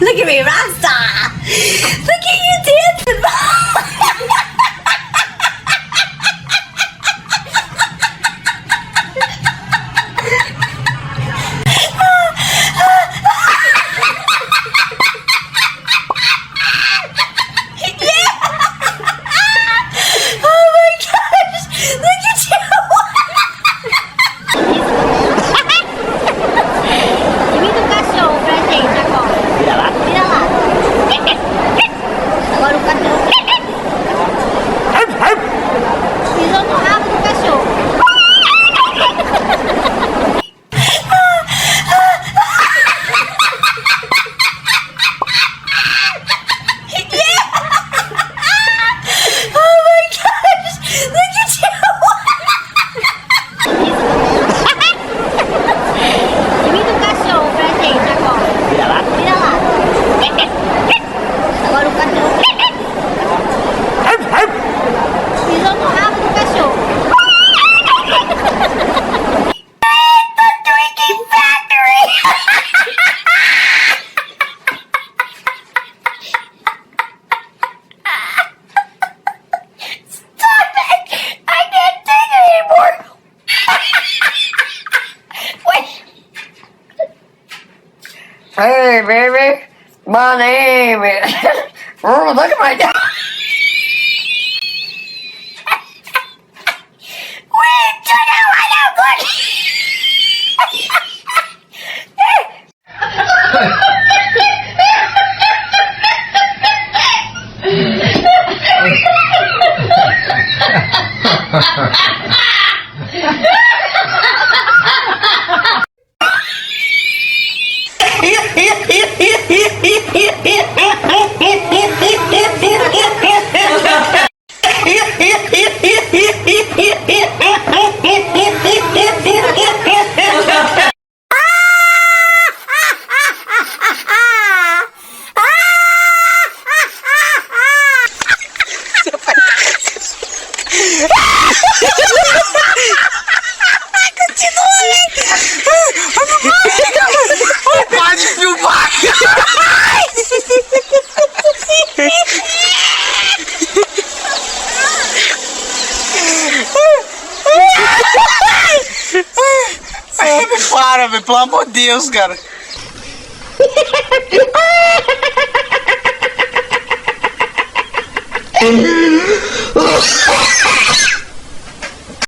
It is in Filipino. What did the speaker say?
Look at me, Rasta! Look at you dancing! Oh my gosh! Look at you! Give me the question, Francis. Mira lá. Agora o cachorro. Pisou no rabo do cachorro. Oh my gosh! Look at you! Give me the cachorro, Francis. Mira lá. Agora o cachorro. Pisou no rabo do cachorro. Drinking Factory! Stop it! I can't take it anymore! Wait! Hey, baby, my name is. Oh, look at my dog. Wait! Turn out! I know! Look! Pode filmar! Para, velho, pelo amor de Deus, cara.